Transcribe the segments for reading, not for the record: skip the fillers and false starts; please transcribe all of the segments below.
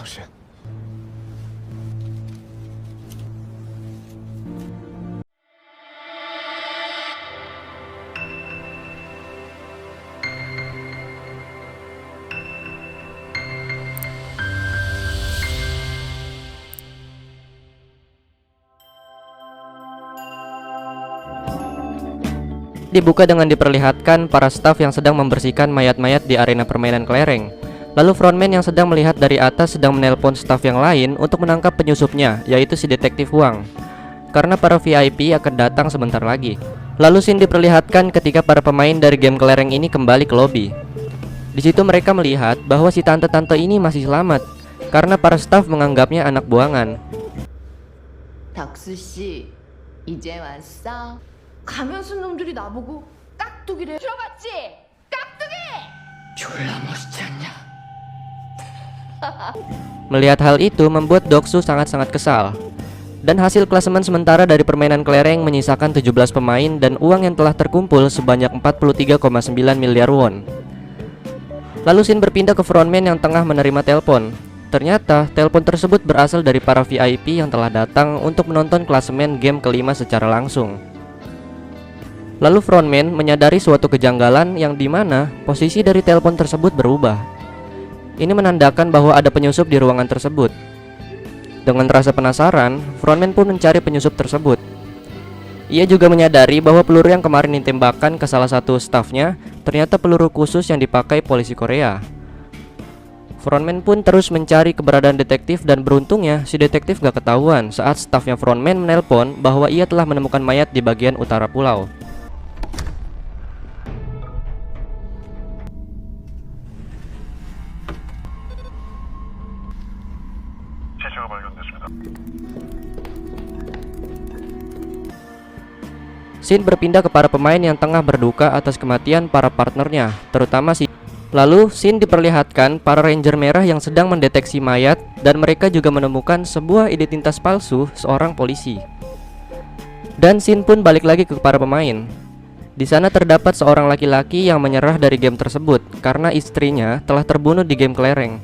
당신. Dibuka dengan diperlihatkan para staf yang sedang membersihkan mayat-mayat di arena permainan kelereng. Lalu frontman yang sedang melihat dari atas sedang menelpon staf yang lain untuk menangkap penyusupnya, yaitu si detektif Wang. Karena para VIP akan datang sebentar lagi. Lalu scene diperlihatkan ketika para pemain dari game kelereng ini kembali ke lobi. Di situ mereka melihat bahwa si tante-tante ini masih selamat karena para staf menganggapnya anak buangan. 덕수 씨, 이제 왔어? 가면 쓴 놈들이 나보고 깍두기래. 들어봤지? 깍두기! 졸라 멋있지 않냐? Melihat hal itu membuat Doksu sangat-sangat kesal. Dan hasil klasemen sementara dari permainan kelereng menyisakan 17 pemain dan uang yang telah terkumpul sebanyak 43,9 miliar won. Lalu scene berpindah ke frontman yang tengah menerima telepon. Ternyata telepon tersebut berasal dari para VIP yang telah datang untuk menonton klasemen game kelima secara langsung. Lalu frontman menyadari suatu kejanggalan yang dimana posisi dari telepon tersebut berubah. Ini menandakan bahwa ada penyusup di ruangan tersebut. Dengan rasa penasaran, frontman pun mencari penyusup tersebut. Ia juga menyadari bahwa peluru yang kemarin ditembakkan ke salah satu stafnya ternyata peluru khusus yang dipakai polisi Korea. Frontman pun terus mencari keberadaan detektif dan beruntungnya si detektif gak ketahuan saat stafnya frontman menelpon bahwa ia telah menemukan mayat di bagian utara pulau. Scene berpindah ke para pemain yang tengah berduka atas kematian para partnernya, terutama si. Lalu scene diperlihatkan para ranger merah yang sedang mendeteksi mayat dan mereka juga menemukan sebuah identitas palsu seorang polisi. Dan scene pun balik lagi ke para pemain. Di sana terdapat seorang laki-laki yang menyerah dari game tersebut karena istrinya telah terbunuh di game kelereng.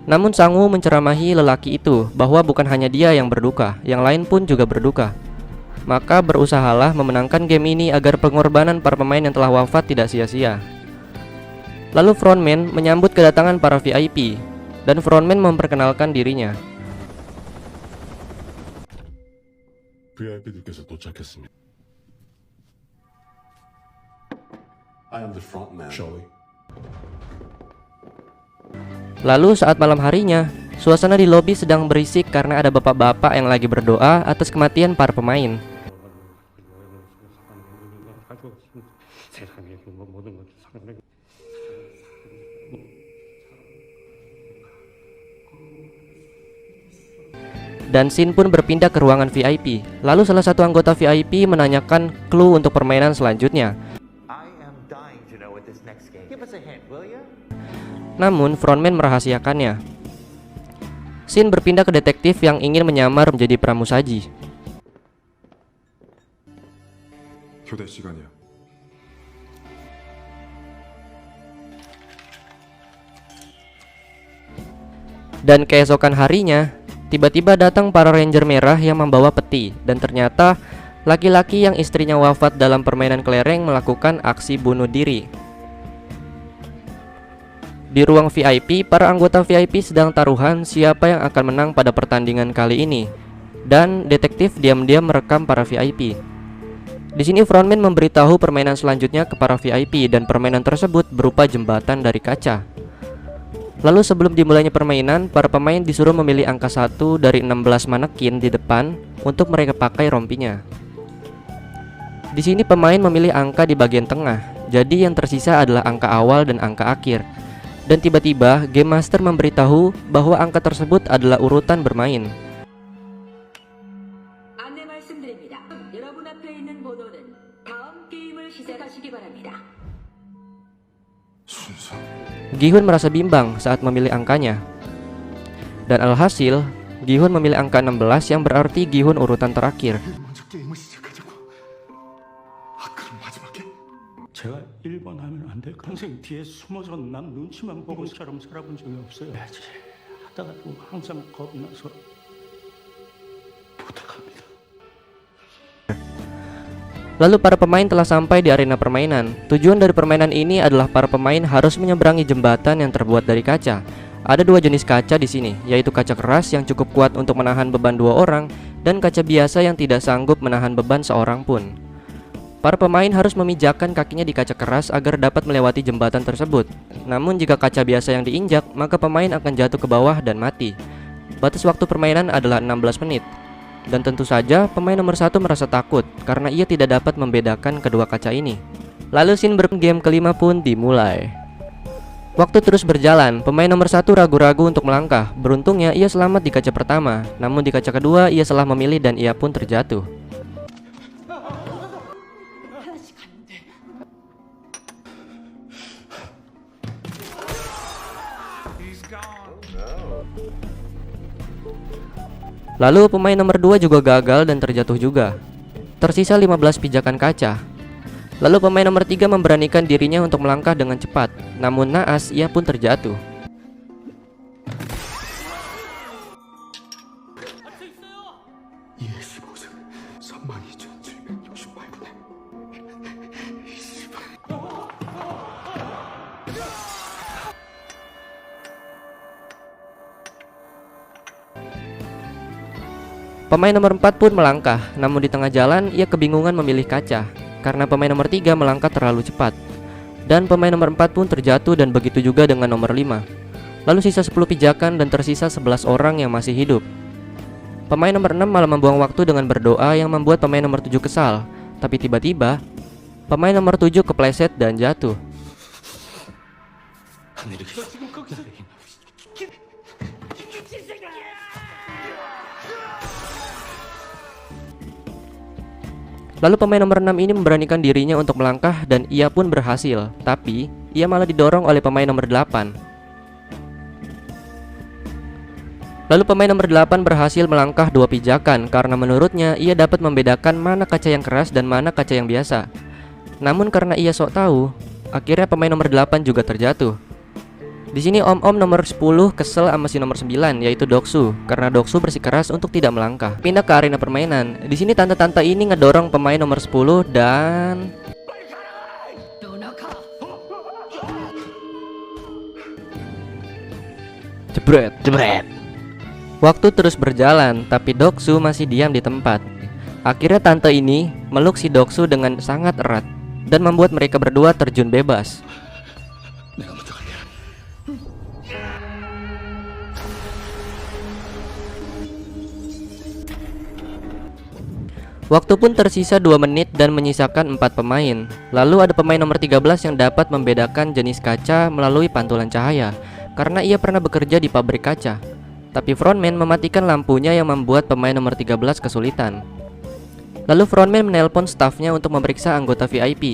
Namun Sang-woo menceramahi lelaki itu bahwa bukan hanya dia yang berduka, yang lain pun juga berduka. Maka berusahalah memenangkan game ini agar pengorbanan para pemain yang telah wafat tidak sia-sia. Lalu frontman menyambut kedatangan para VIP dan frontman memperkenalkan dirinya. VIP들께서 도착했습니다. I am the frontman. Shall we? Lalu saat malam harinya, suasana di lobi sedang berisik karena ada bapak-bapak yang lagi berdoa atas kematian para pemain. Dan scene pun berpindah ke ruangan VIP. Lalu salah satu anggota VIP menanyakan clue untuk permainan selanjutnya. Namun frontman merahasiakannya. Scene berpindah ke detektif yang ingin menyamar menjadi pramusaji. 교대 시간이야. Dan keesokan harinya, tiba-tiba datang para ranger merah yang membawa peti. Dan ternyata laki-laki yang istrinya wafat dalam permainan kelereng melakukan aksi bunuh diri. Di ruang VIP, para anggota VIP sedang taruhan siapa yang akan menang pada pertandingan kali ini. Dan detektif diam-diam merekam para VIP. Di sini frontman memberitahu permainan selanjutnya ke para VIP dan permainan tersebut berupa jembatan dari kaca. Lalu sebelum dimulainya permainan, para pemain disuruh memilih angka 1 dari 16 manekin di depan untuk mereka pakai rompinya. Di sini pemain memilih angka di bagian tengah, jadi yang tersisa adalah angka awal dan angka akhir. Dan tiba-tiba Game Master memberitahu bahwa angka tersebut adalah urutan bermain. Gi-hun merasa bimbang saat memilih angkanya. Dan alhasil, Gi-hun memilih angka 16 yang berarti Gi-hun urutan terakhir. 제가 1번 하면 안 돼. 평생 뒤에 숨어서 남 눈치만 보고처럼 살아본 적이 없어요. 받아가지고 항상 겁이 나서 부탁합니다. Lalu para pemain telah sampai di arena permainan. Tujuan dari permainan ini adalah para pemain harus menyeberangi jembatan yang terbuat dari kaca. Ada dua jenis kaca di sini, yaitu kaca keras yang cukup kuat untuk menahan beban dua orang dan kaca biasa yang tidak sanggup menahan beban seorang pun. Para pemain harus memijakkan kakinya di kaca keras agar dapat melewati jembatan tersebut. Namun jika kaca biasa yang diinjak, maka pemain akan jatuh ke bawah dan mati. Batas waktu permainan adalah 16 menit. Dan tentu saja pemain nomor 1 merasa takut karena ia tidak dapat membedakan kedua kaca ini. Lalu scene game kelima pun dimulai. Waktu terus berjalan, pemain nomor 1 ragu-ragu untuk melangkah. Beruntungnya ia selamat di kaca pertama, namun di kaca kedua ia salah memilih dan ia pun terjatuh. Lalu pemain nomor 2 juga gagal dan terjatuh juga. Tersisa 15 pijakan kaca. Lalu pemain nomor 3 memberanikan dirinya untuk melangkah dengan cepat. Namun naas ia pun terjatuh. Pemain nomor 4 pun melangkah, namun di tengah jalan ia kebingungan memilih kaca karena pemain nomor 3 melangkah terlalu cepat. Dan pemain nomor 4 pun terjatuh dan begitu juga dengan nomor 5. Lalu sisa 10 pijakan dan tersisa 11 orang yang masih hidup. Pemain nomor 6 malah membuang waktu dengan berdoa yang membuat pemain nomor 7 kesal. Tapi tiba-tiba pemain nomor 7 kepleset dan jatuh. Lalu pemain nomor 6 ini memberanikan dirinya untuk melangkah dan ia pun berhasil. Tapi ia malah didorong oleh pemain nomor 8. Lalu pemain nomor 8 berhasil melangkah 2 pijakan karena menurutnya ia dapat membedakan mana kaca yang keras dan mana kaca yang biasa. Namun karena ia sok tahu, akhirnya pemain nomor 8 juga terjatuh. Di sini om-om nomor 10 kesel sama si nomor 9 yaitu Doksu karena Doksu bersikeras untuk tidak melangkah. Pindah ke arena permainan. Di sini tante-tante ini ngedorong pemain nomor 10 dan jebret. Waktu terus berjalan, tapi Doksu masih diam di tempat. Akhirnya tante ini meluk si Doksu dengan sangat erat dan membuat mereka berdua terjun bebas. Waktu pun tersisa 2 menit dan menyisakan 4 pemain. Lalu ada pemain nomor 13 yang dapat membedakan jenis kaca melalui pantulan cahaya karena ia pernah bekerja di pabrik kaca. Tapi frontman mematikan lampunya yang membuat pemain nomor 13 kesulitan. Lalu frontman menelpon stafnya untuk memeriksa anggota VIP.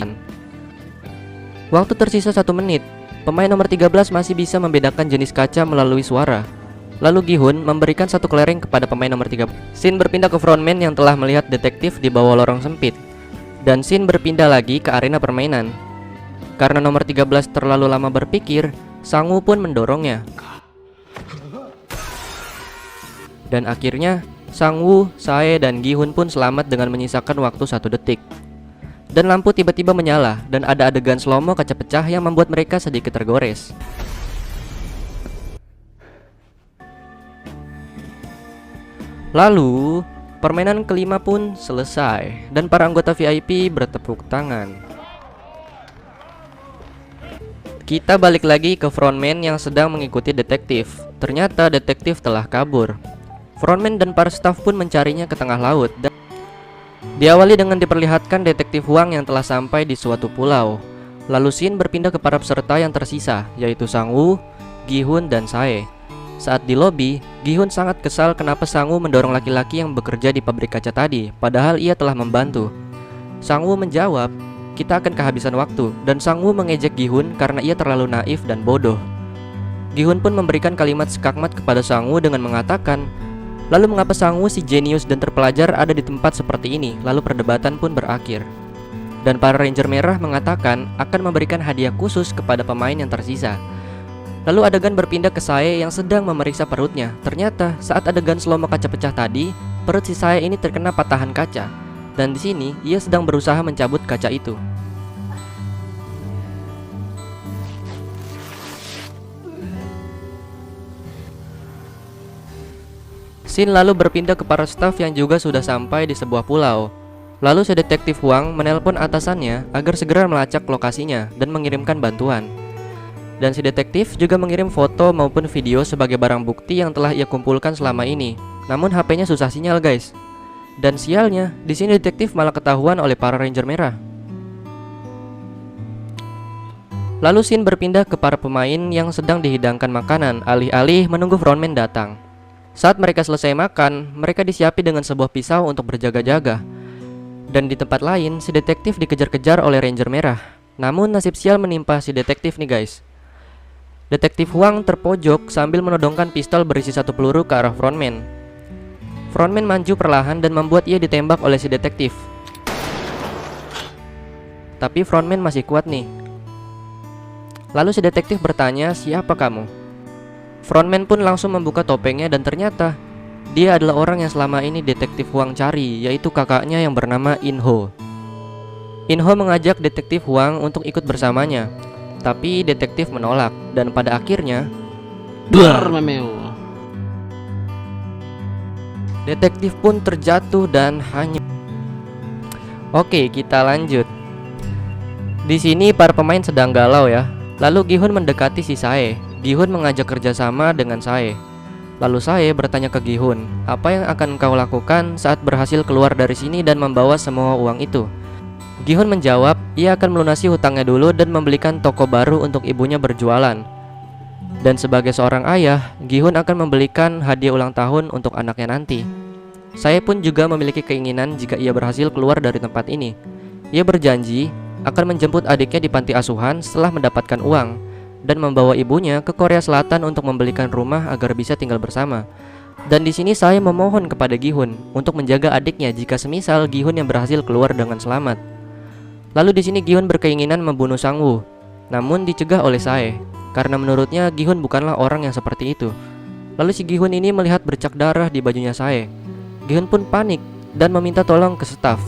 Waktu tersisa 1 menit. Pemain nomor 13 masih bisa membedakan jenis kaca melalui suara. Lalu Gi-hun memberikan 1 kelereng kepada pemain nomor 3. Shin berpindah ke frontman yang telah melihat detektif di bawah lorong sempit. Dan Shin berpindah lagi ke arena permainan. Karena nomor 13 terlalu lama berpikir, Sang-woo pun mendorongnya. Dan akhirnya Sang-woo, Sae, dan Gi-hun pun selamat dengan menyisakan waktu 1 detik. Dan lampu tiba-tiba menyala dan ada adegan slow-mo kaca pecah yang membuat mereka sedikit tergores. Lalu, permainan kelima pun selesai dan para anggota VIP bertepuk tangan. Kita balik lagi ke frontman yang sedang mengikuti detektif. Ternyata detektif telah kabur. Frontman dan para staf pun mencarinya ke tengah laut dan diawali dengan diperlihatkan detektif Wang yang telah sampai di suatu pulau. Lalu Shin berpindah ke para peserta yang tersisa, yaitu Sang-woo, Gi-hun, dan Sae. Saat di lobi, Gi-hun sangat kesal kenapa Sang-woo mendorong laki-laki yang bekerja di pabrik kaca tadi, padahal ia telah membantu. Sang-woo menjawab, "Kita akan kehabisan waktu," dan Sang-woo mengejek Gi-hun karena ia terlalu naif dan bodoh. Gi-hun pun memberikan kalimat skakmat kepada Sang-woo dengan mengatakan, "Lalu mengapa Sang-woo si jenius dan terpelajar ada di tempat seperti ini?" Lalu perdebatan pun berakhir. Dan para ranger merah mengatakan akan memberikan hadiah khusus kepada pemain yang tersisa. Lalu adegan berpindah ke Sae yang sedang memeriksa perutnya. Ternyata saat adegan slow-mo kaca pecah tadi, perut si Sae ini terkena patahan kaca. Dan di sini ia sedang berusaha mencabut kaca itu. Scene lalu berpindah ke para staf yang juga sudah sampai di sebuah pulau. Lalu si detektif Huang menelpon atasannya agar segera melacak lokasinya dan mengirimkan bantuan. Dan si detektif juga mengirim foto maupun video sebagai barang bukti yang telah ia kumpulkan selama ini. Namun HP-nya susah sinyal, guys. Dan sialnya, di sini detektif malah ketahuan oleh para Ranger Merah. Lalu scene berpindah ke para pemain yang sedang dihidangkan makanan alih-alih menunggu frontman datang. Saat mereka selesai makan, mereka disiapi dengan sebuah pisau untuk berjaga-jaga. Dan di tempat lain, si detektif dikejar-kejar oleh Ranger Merah. Namun nasib sial menimpa si detektif nih, guys. Detektif Huang terpojok sambil menodongkan pistol berisi 1 peluru ke arah frontman. Frontman maju perlahan dan membuat ia ditembak oleh si detektif. Tapi frontman masih kuat nih. Lalu si detektif bertanya, "Siapa kamu?" Frontman pun langsung membuka topengnya dan ternyata dia adalah orang yang selama ini detektif Huang cari, yaitu kakaknya yang bernama In-ho. In-ho mengajak detektif Huang untuk ikut bersamanya. Tapi detektif menolak dan pada akhirnya detektif pun terjatuh dan hanyut. Oke, kita lanjut. Di sini para pemain sedang galau ya. Lalu Gi-hun mendekati si Sae. Gi-hun mengajak kerjasama dengan Sae. Lalu Sae bertanya ke Gi-hun, "Apa yang akan kau lakukan saat berhasil keluar dari sini dan membawa semua uang itu?" Gi-hun menjawab, ia akan melunasi hutangnya dulu dan membelikan toko baru untuk ibunya berjualan. Dan sebagai seorang ayah, Gi-hun akan membelikan hadiah ulang tahun untuk anaknya nanti. Saya pun juga memiliki keinginan jika ia berhasil keluar dari tempat ini. Ia berjanji akan menjemput adiknya di panti asuhan setelah mendapatkan uang dan membawa ibunya ke Korea Selatan untuk membelikan rumah agar bisa tinggal bersama. Dan di sini saya memohon kepada Gi-hun untuk menjaga adiknya jika semisal Gi-hun yang berhasil keluar dengan selamat. Lalu di sini Gi-hun berkeinginan membunuh Sang-woo, namun dicegah oleh Sae karena menurutnya Gi-hun bukanlah orang yang seperti itu. Lalu si Gi-hun ini melihat bercak darah di bajunya Sae. Gi-hun pun panik dan meminta tolong ke staf.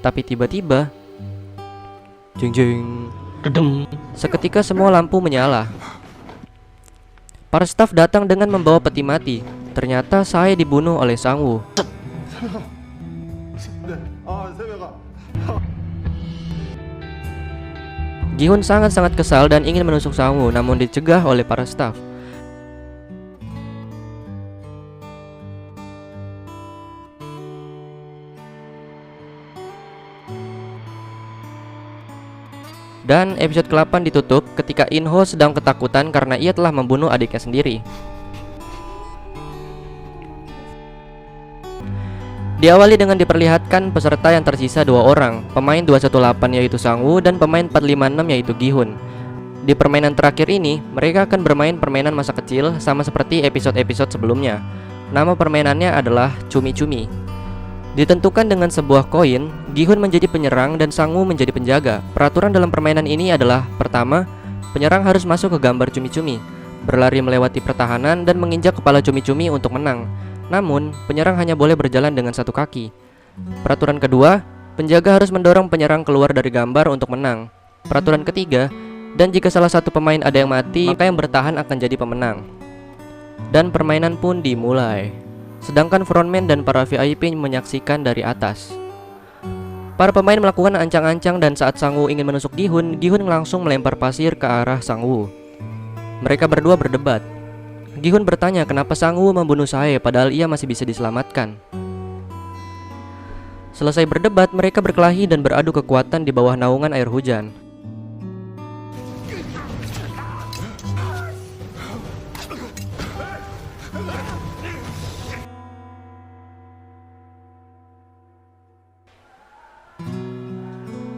Tapi tiba-tiba, jeng jeng, seketika semua lampu menyala. Para staf datang dengan membawa peti mati. Ternyata Sae dibunuh oleh Sang-woo. Gi-hun sangat-sangat kesal dan ingin menusuk Sang-woo, namun dicegah oleh para staf. Dan episode ke-8 ditutup ketika In-ho sedang ketakutan karena ia telah membunuh adiknya sendiri. Diawali dengan diperlihatkan peserta yang tersisa 2 orang, pemain 218 yaitu Sang-woo dan pemain 456 yaitu Gi-hun. Di permainan terakhir ini, mereka akan bermain permainan masa kecil sama seperti episode-episode sebelumnya. Nama permainannya adalah cumi-cumi. Ditentukan dengan sebuah koin, Gi-hun menjadi penyerang dan Sang-woo menjadi penjaga. Peraturan dalam permainan ini adalah: pertama, penyerang harus masuk ke gambar cumi-cumi, berlari melewati pertahanan dan menginjak kepala cumi-cumi untuk menang. Namun, penyerang hanya boleh berjalan dengan 1 kaki. Peraturan kedua, penjaga harus mendorong penyerang keluar dari gambar untuk menang. Peraturan ketiga, dan jika salah satu pemain ada yang mati, maka yang bertahan akan jadi pemenang. Dan permainan pun dimulai. Sedangkan frontman dan para VIP menyaksikan dari atas. Para pemain melakukan ancang-ancang dan saat Sang-woo ingin menusuk Gi-hun, Gi-hun langsung melempar pasir ke arah Sang-woo. Mereka berdua berdebat. Gi-hun bertanya kenapa Sang-woo membunuh Sae padahal ia masih bisa diselamatkan. Selesai berdebat, mereka berkelahi dan beradu kekuatan di bawah naungan air hujan.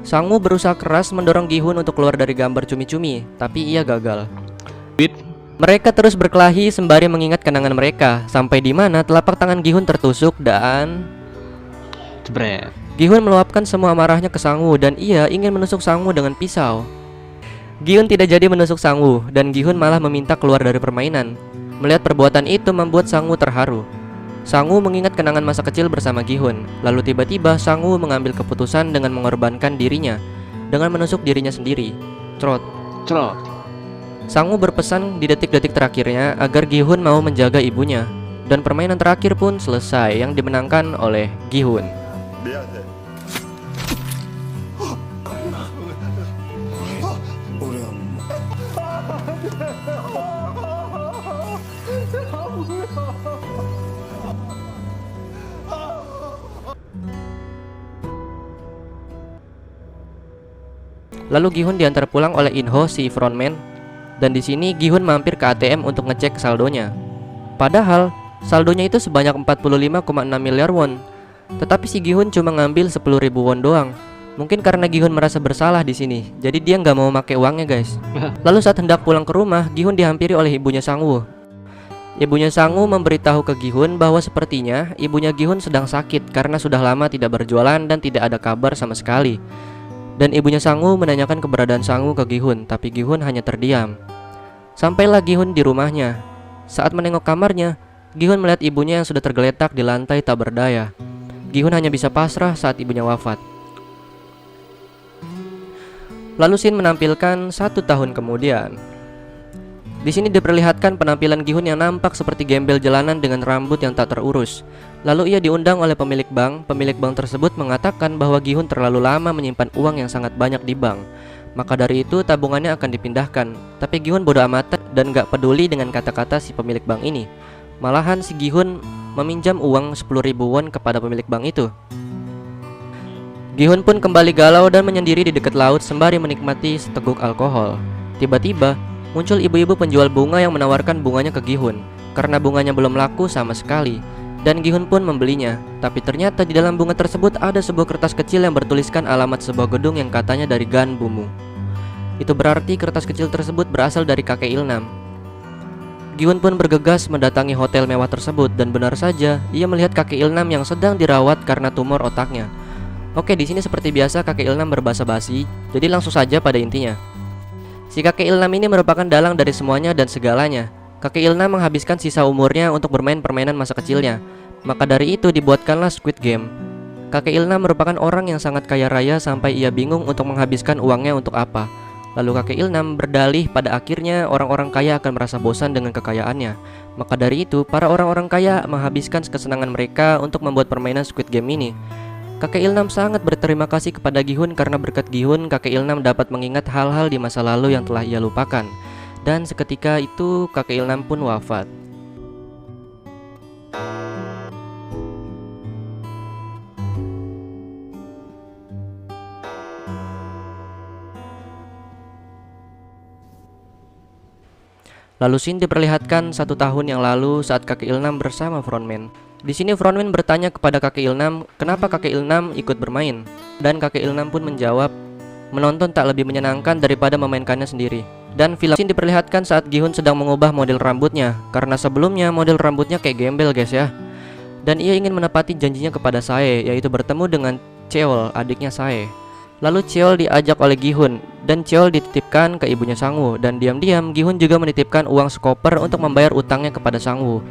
Sang-woo berusaha keras mendorong Gi-hun untuk keluar dari gambar cumi-cumi, tapi ia gagal. Mereka terus berkelahi sembari mengingat kenangan mereka, sampai di mana telapak tangan Gi-hun tertusuk dan Gi-hun meluapkan semua amarahnya ke Sang-woo dan ia ingin menusuk Sang-woo dengan pisau. Gi-hun tidak jadi menusuk Sang-woo dan Gi-hun malah meminta keluar dari permainan. Melihat perbuatan itu membuat Sang-woo terharu. Sang-woo mengingat kenangan masa kecil bersama Gi-hun. Lalu tiba-tiba Sang-woo mengambil keputusan dengan mengorbankan dirinya dengan menusuk dirinya sendiri. Trot. Sang-woo berpesan di detik-detik terakhirnya agar Gi-hun mau menjaga ibunya. Dan permainan terakhir pun selesai yang dimenangkan oleh Gi-hun. Lalu Gi-hun diantar pulang oleh In-ho si frontman. Dan di sini Gi-hun mampir ke ATM untuk ngecek saldonya. Padahal saldonya itu sebanyak 45,6 miliar won. Tetapi si Gi-hun cuma ngambil 10.000 won doang. Mungkin karena Gi-hun merasa bersalah di sini, jadi dia nggak mau pakai uangnya guys. Lalu saat hendak pulang ke rumah, Gi-hun dihampiri oleh ibunya Sang-woo. Ibunya Sang-woo memberitahu ke Gi-hun bahwa sepertinya ibunya Gi-hun sedang sakit karena sudah lama tidak berjualan dan tidak ada kabar sama sekali. Dan ibunya Sang-woo menanyakan keberadaan Sang-woo ke Gi-hun, tapi Gi-hun hanya terdiam. Sampailah Gi-hun di rumahnya. Saat menengok kamarnya, Gi-hun melihat ibunya yang sudah tergeletak di lantai tak berdaya. Gi-hun hanya bisa pasrah saat ibunya wafat. Lalu scene menampilkan 1 tahun kemudian. Di sini diperlihatkan penampilan Gi-hun yang nampak seperti gembel jalanan dengan rambut yang tak terurus. Lalu ia diundang oleh pemilik bank. Pemilik bank tersebut mengatakan bahwa Gi-hun terlalu lama menyimpan uang yang sangat banyak di bank. Maka dari itu tabungannya akan dipindahkan. Tapi Gi-hun bodoh amat dan gak peduli dengan kata-kata si pemilik bank ini. Malahan si Gi-hun meminjam uang 10.000 won kepada pemilik bank itu. Gi-hun pun kembali galau dan menyendiri di dekat laut sembari menikmati seteguk alkohol. Tiba-tiba muncul ibu-ibu penjual bunga yang menawarkan bunganya ke Gi-hun karena bunganya belum laku sama sekali. Dan Gi-hun pun membelinya. Tapi ternyata di dalam bunga tersebut ada sebuah kertas kecil yang bertuliskan alamat sebuah gedung yang katanya dari Gan Bumu. Itu berarti kertas kecil tersebut berasal dari kakek Ilnam. Gi-hun pun bergegas mendatangi hotel mewah tersebut dan benar saja ia melihat kakek Ilnam yang sedang dirawat karena tumor otaknya. Oke, di sini seperti biasa kakek Ilnam berbahasa basi, jadi langsung saja pada intinya. Si kakek Ilnam ini merupakan dalang dari semuanya dan segalanya. Kakek Ilnam menghabiskan sisa umurnya untuk bermain permainan masa kecilnya. Maka dari itu dibuatkanlah Squid Game. Kakek Ilnam merupakan orang yang sangat kaya raya sampai ia bingung untuk menghabiskan uangnya untuk apa. Lalu kakek Ilnam berdalih pada akhirnya orang-orang kaya akan merasa bosan dengan kekayaannya. Maka dari itu para orang-orang kaya menghabiskan kesenangan mereka untuk membuat permainan Squid Game ini. Kakek Ilnam sangat berterima kasih kepada Gi-hun karena berkat Gi-hun kakek Ilnam dapat mengingat hal-hal di masa lalu yang telah ia lupakan. Dan seketika itu kakek Ilnam pun wafat. Lalu scene diperlihatkan 1 tahun yang lalu saat kakek Ilnam bersama frontman. Di sini frontman bertanya kepada kakek Ilnam kenapa kakek Ilnam ikut bermain. Dan kakek Ilnam pun menjawab, menonton tak lebih menyenangkan daripada memainkannya sendiri. Dan film scene diperlihatkan saat Gi-hun sedang mengubah model rambutnya karena sebelumnya model rambutnya kayak gembel guys ya. Dan ia ingin menepati janjinya kepada Sae, yaitu bertemu dengan Cheol, adiknya Sae. Lalu Cheol diajak oleh Gi-hun dan Cheol dititipkan ke ibunya Sang-woo. Dan diam-diam Gi-hun juga menitipkan uang sekoper untuk membayar utangnya kepada Sang-woo.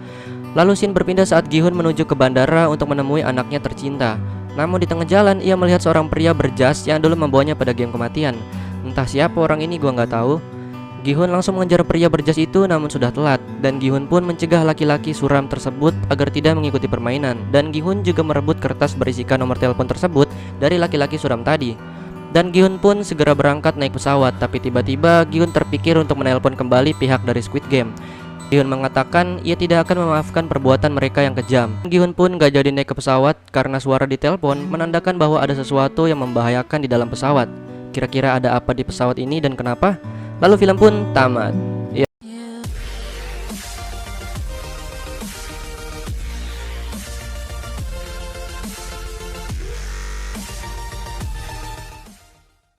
Lalu scene berpindah saat Gi-hun menuju ke bandara untuk menemui anaknya tercinta. Namun di tengah jalan ia melihat seorang pria berjas yang dulu membawanya pada game kematian. Entah siapa orang ini gua nggak tahu. Gi-hun langsung mengejar pria berjas itu namun sudah telat. Dan Gi-hun pun mencegah laki-laki suram tersebut agar tidak mengikuti permainan. Dan Gi-hun juga merebut kertas berisikan nomor telepon tersebut dari laki-laki suram tadi. Dan Gi-hun pun segera berangkat naik pesawat. Tapi tiba-tiba Gi-hun terpikir untuk menelpon kembali pihak dari Squid Game. Gi-hun mengatakan ia tidak akan memaafkan perbuatan mereka yang kejam. Gi-hun pun gak jadi naik ke pesawat karena suara di telepon menandakan bahwa ada sesuatu yang membahayakan di dalam pesawat. Kira-kira ada apa di pesawat ini dan kenapa? Lalu film pun tamat.